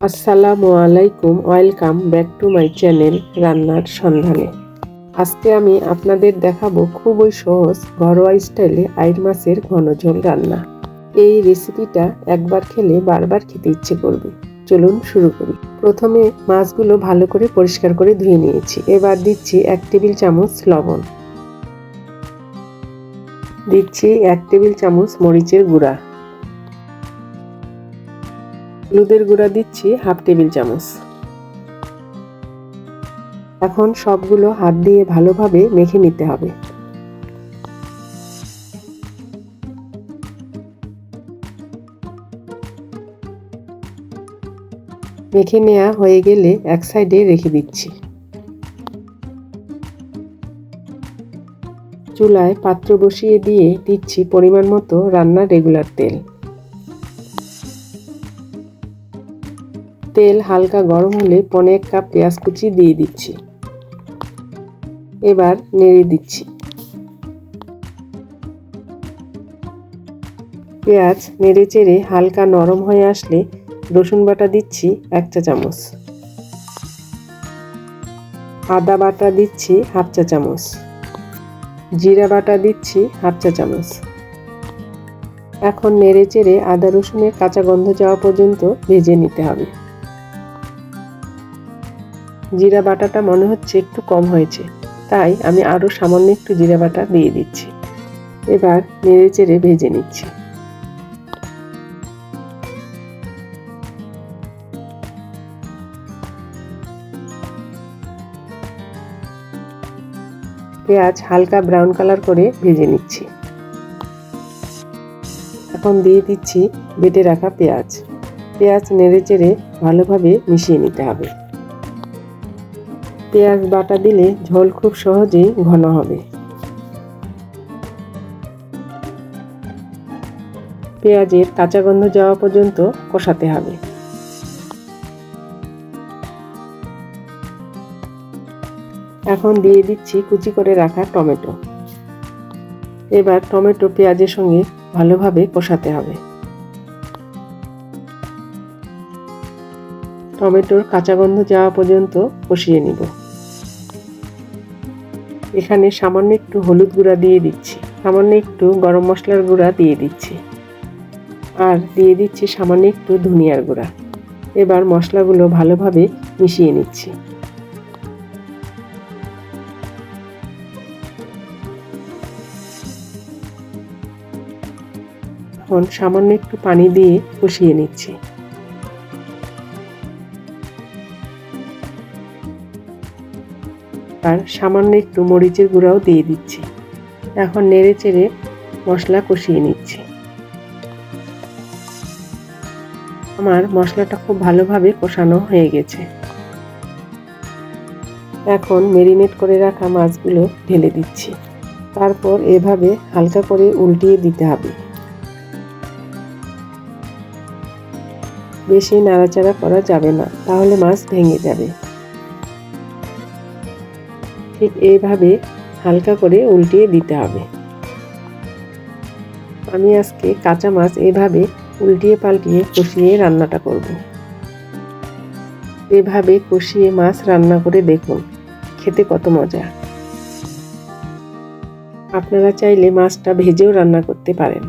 আসসালামু আলাইকুম, welcome back to my channel রান্নার সন্ধানে। আজকে আমি আপনাদের দেখাবো খুবই সহজ ঘরোয়া স্টাইলে আইর মাছের ঘন ঝোল রান্না। এই রেসিপিটা একবার খেলে বারবার খেতে ইচ্ছে করবে। চলুন শুরু করি। প্রথমে মাছগুলো ভালো করে পরিষ্কার করে ধুয়ে নিয়েছি। এবার দিচ্ছি 1 টেবিল চামচ লবণ, দিচ্ছি 1 টেবিল চামচ মরিচের গুঁড়া, হলুদের গুঁড়া দিচ্ছি 1/2 টেবিল চামচ। এখন সবগুলো হাত দিয়ে ভালোভাবে মেখে নিতে হবে। মেখে নেওয়া হয়ে গেলে এক সাইডে রেখে দিচ্ছি। চুলায় পাত্র বসিয়ে দিয়ে দিচ্ছি পরিমাণ মতো রান্নার রেগুলার তেল। তেল হালকা গরম হলে 1.5 কাপ পেঁয়াজ কুচি দিয়ে দিচ্ছি। এবার নেড়ে দিচ্ছি। পেঁয়াজ নেড়ে চেড়ে হালকা নরম হয়ে আসলে রসুন বাটা দিচ্ছি 1 চা চামচ, আদা বাটা দিচ্ছি 1/2 চা চামচ, জিরা বাটা দিচ্ছি 1/2 চা চামচ। এখন নেড়ে চেড়ে আদা রসুনের কাঁচা গন্ধ যাওয়া পর্যন্ত ভেজে নিতে হবে। জিরা বাটাটা মনে হচ্ছে একটু কম হয়েছে, তাই আমি আরও সামান্য একটু জিরা বাটা দিয়ে দিচ্ছি। এবার নেড়ে চেড়ে ভেজে নিচ্ছি। পেঁয়াজ হালকা ব্রাউন কালার করে ভেজে নিচ্ছি। এখন দিয়ে দিচ্ছি বেটে রাখা পেঁয়াজ। পেঁয়াজ নেড়ে চেড়ে ভালোভাবে মিশিয়ে নিতে হবে। পেঁয়াজ বাটা দিলে ঝোল খুব সহজেই ঘন হবে। পেঁয়াজের কাঁচা গন্ধ যাওয়া পর্যন্ত কষাতে হবে। এখন দিয়ে দিচ্ছি কুচি করে রাখা টমেটো। এবার টমেটো পেঁয়াজের সঙ্গে ভালোভাবে কষাতে হবে। টমেটোর কাঁচা গন্ধ যাওয়া পর্যন্ত কষিয়ে নিব। এখানে সামান্য একটু হলুদ গুঁড়া দিয়ে দিচ্ছি, সামান্য একটু গরম মশলার গুঁড়া দিয়ে দিচ্ছি, আর দিয়ে দিচ্ছি সামান্য একটু ধনিয়ার গুঁড়া। এবার মশলাগুলো ভালোভাবে মিশিয়ে নিচ্ছি। এখন সামান্য একটু পানি দিয়ে কষিয়ে নিচ্ছি। আর সামান্য একটু মরিচের গুঁড়াও দিয়ে দিচ্ছি। এখন নেড়ে চেড়ে মশলা কষিয়ে নিচ্ছি। আমার মশলাটা খুব ভালোভাবে কষানো হয়ে গেছে। এখন ম্যারিনেট করে রাখা মাছগুলো ঢেলে দিচ্ছি। তারপর এভাবে হালকা করে উল্টিয়ে দিতে হবে। বেশি নাড়াচাড়া করা যাবে না, তাহলে মাছ ভেঙে যাবে। ঠিক এইভাবে হালকা করে উল্টিয়ে দিতে হবে। আমি আজকে কাঁচা মাছ এভাবে উল্টিয়ে পাল্টিয়ে কষিয়ে রান্নাটা করব। এভাবে কষিয়ে মাছ রান্না করে দেখুন, খেতে কত মজা। আপনারা চাইলে মাছটা ভেজেও রান্না করতে পারেন।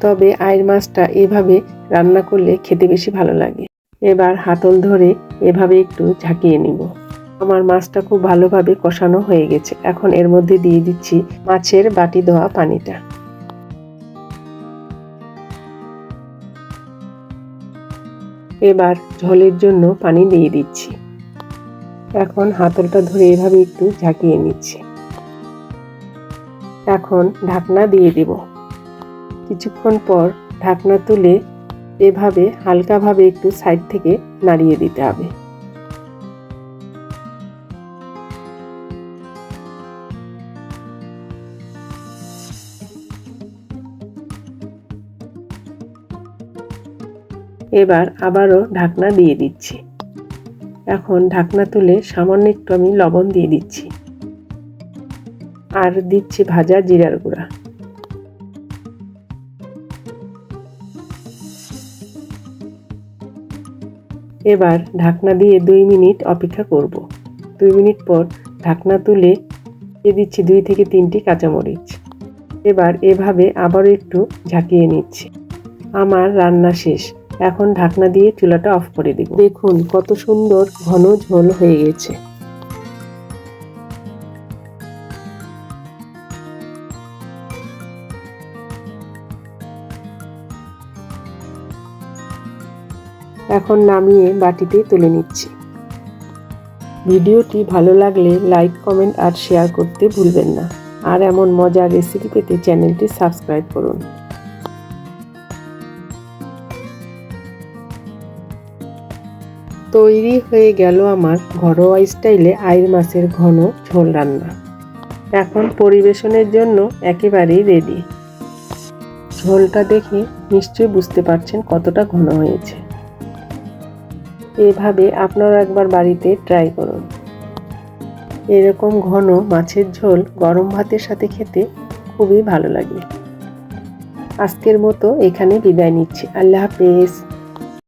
তবে আইর মাছটা এভাবে রান্না করলে খেতে বেশি ভালো লাগে। এবার হাতল ধরে এভাবে একটু ঝাঁকিয়ে নিব। আমার মাছটা খুব ভালোভাবে কষানো হয়ে গেছে। এখন এর মধ্যে দিয়ে দিচ্ছি মাছের বাটি ধোয়া পানিটা। এবার ঝোলের জন্য পানি দিয়ে দিচ্ছি। এখন হাতলটা ধরে এভাবে একটু ঝাঁকিয়ে নিচ্ছি। এখন ঢাকনা দিয়ে দেব। কিছুক্ষণ পর ঢাকনা তুলে এভাবে হালকাভাবে একটু সাইড থেকে নাড়িয়ে দিতে হবে। এবার আবারও ঢাকনা দিয়ে দিচ্ছি। এখন ঢাকনা তুলে সামান্য একটু আমি লবণ দিয়ে দিচ্ছি, আর দিচ্ছি ভাজা জিরার গুঁড়া। এবার ঢাকনা দিয়ে 2 মিনিট অপেক্ষা করব। 2 মিনিট পর ঢাকনা তুলে দিয়ে দিচ্ছি 2 থেকে 3টি কাঁচামরিচ। এবার এভাবে আবারও একটু ঝাঁকিয়ে নিচ্ছি। আমার রান্না শেষ। এখন ঢাকনা দিয়ে চুলাটা অফ করে দেব। দেখুন কত সুন্দর ঘন ঝোল হয়ে গেছে। এখন নামিয়ে বাটিতে তুলে নিচ্ছি। ভিডিওটি ভালো লাগলে লাইক, কমেন্ট আর শেয়ার করতে ভুলবেন না। আর এমন মজার রেসিপি পেতে চ্যানেলটি সাবস্ক্রাইব করুন। তৈরি হয়ে গেল আমার ঘরোয়া স্টাইলে আইড় মাছের ঘন ঝোল রান্না। এখন পরিবেশনের জন্য একেবারেই রেডি। ঝোলটা দেখে নিশ্চয়ই বুঝতে পারছেন কতটা ঘন হয়েছে। এভাবে আপনারা একবার বাড়িতে ট্রাই করুন। এরকম ঘন মাছের ঝোল গরম ভাতের সাথে খেতে খুবই ভালো লাগে। আজকের মতো এখানে বিদায় নিচ্ছি। আল্লাহ হাফেজ।